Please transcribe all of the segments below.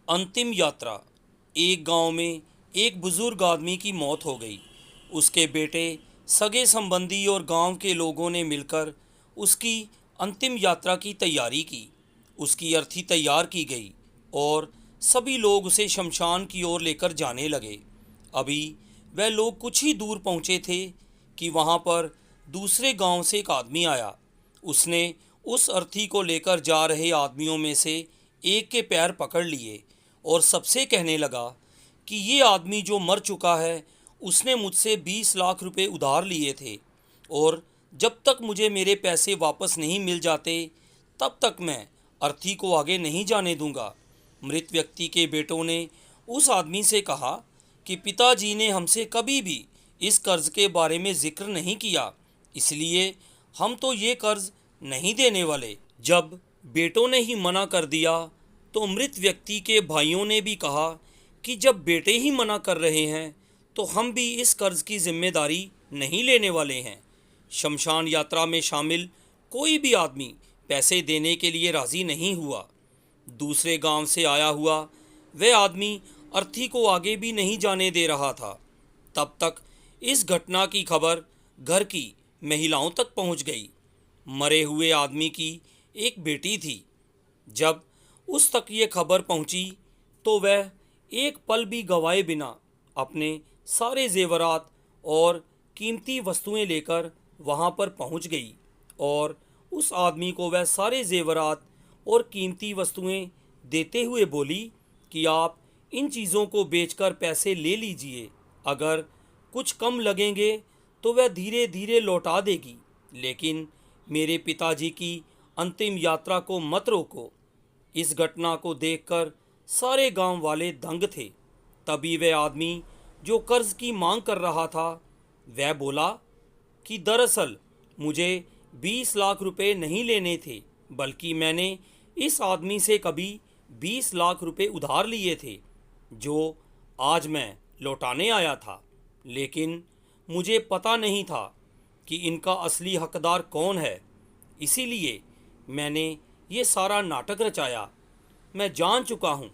अंतिम यात्रा। एक गांव में एक बुजुर्ग आदमी की मौत हो गई। उसके बेटे, सगे संबंधी और गांव के लोगों ने मिलकर उसकी अंतिम यात्रा की तैयारी की। उसकी अर्थी तैयार की गई और सभी लोग उसे शमशान की ओर लेकर जाने लगे। अभी वह लोग कुछ ही दूर पहुंचे थे कि वहां पर दूसरे गांव से एक आदमी आया। उसने उस अर्थी को लेकर जा रहे आदमियों में से एक के पैर पकड़ लिए और सबसे कहने लगा कि ये आदमी जो मर चुका है, उसने मुझसे 20 लाख रुपए उधार लिए थे और जब तक मुझे मेरे पैसे वापस नहीं मिल जाते तब तक मैं अर्थी को आगे नहीं जाने दूंगा। मृत व्यक्ति के बेटों ने उस आदमी से कहा कि पिताजी ने हमसे कभी भी इस कर्ज के बारे में जिक्र नहीं किया, इसलिए हम तो ये कर्ज नहीं देने वाले। जब बेटों ने ही मना कर दिया तो मृत व्यक्ति के भाइयों ने भी कहा कि जब बेटे ही मना कर रहे हैं तो हम भी इस कर्ज की जिम्मेदारी नहीं लेने वाले हैं। शमशान यात्रा में शामिल कोई भी आदमी पैसे देने के लिए राज़ी नहीं हुआ। दूसरे गांव से आया हुआ वह आदमी अर्थी को आगे भी नहीं जाने दे रहा था। तब तक इस घटना की खबर घर की महिलाओं तक पहुंच गई। मरे हुए आदमी की एक बेटी थी। जब उस तक ये खबर पहुंची तो वह एक पल भी गंवाए बिना अपने सारे जेवरात और कीमती वस्तुएं लेकर वहां पर पहुंच गई और उस आदमी को वह सारे जेवरात और कीमती वस्तुएं देते हुए बोली कि आप इन चीज़ों को बेचकर पैसे ले लीजिए। अगर कुछ कम लगेंगे तो वह धीरे धीरे लौटा देगी, लेकिन मेरे पिताजी की अंतिम यात्रा को मत रोको। इस घटना को देखकर सारे गांव वाले दंग थे। तभी वह आदमी जो कर्ज की मांग कर रहा था वह बोला कि दरअसल मुझे 20 लाख रुपए नहीं लेने थे, बल्कि मैंने इस आदमी से कभी 20 लाख रुपए उधार लिए थे जो आज मैं लौटाने आया था। लेकिन मुझे पता नहीं था कि इनका असली हकदार कौन है, इसीलिए मैंने ये सारा नाटक रचाया। मैं जान चुका हूँ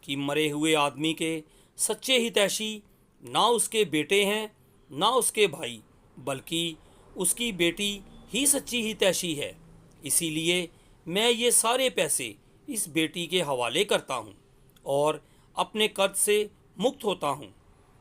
कि मरे हुए आदमी के सच्चे हितैषी ना उसके बेटे हैं ना उसके भाई, बल्कि उसकी बेटी ही सच्ची हितैषी है। इसीलिए मैं ये सारे पैसे इस बेटी के हवाले करता हूँ और अपने कर्ज से मुक्त होता हूँ।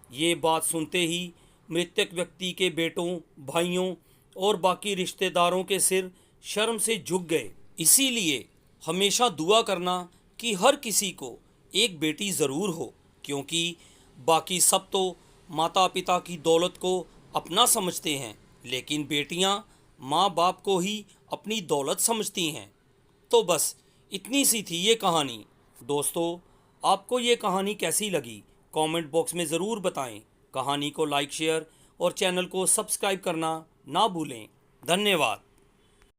ये बात सुनते ही मृतक व्यक्ति के बेटों, भाइयों और बाकी रिश्तेदारों के सिर शर्म से झुक गए। इसीलिए हमेशा दुआ करना कि हर किसी को एक बेटी ज़रूर हो, क्योंकि बाकी सब तो माता पिता की दौलत को अपना समझते हैं, लेकिन बेटियां माँ बाप को ही अपनी दौलत समझती हैं। तो बस इतनी सी थी ये कहानी। दोस्तों, आपको ये कहानी कैसी लगी कमेंट बॉक्स में ज़रूर बताएं। कहानी को लाइक, शेयर और चैनल को सब्सक्राइब करना ना भूलें। धन्यवाद।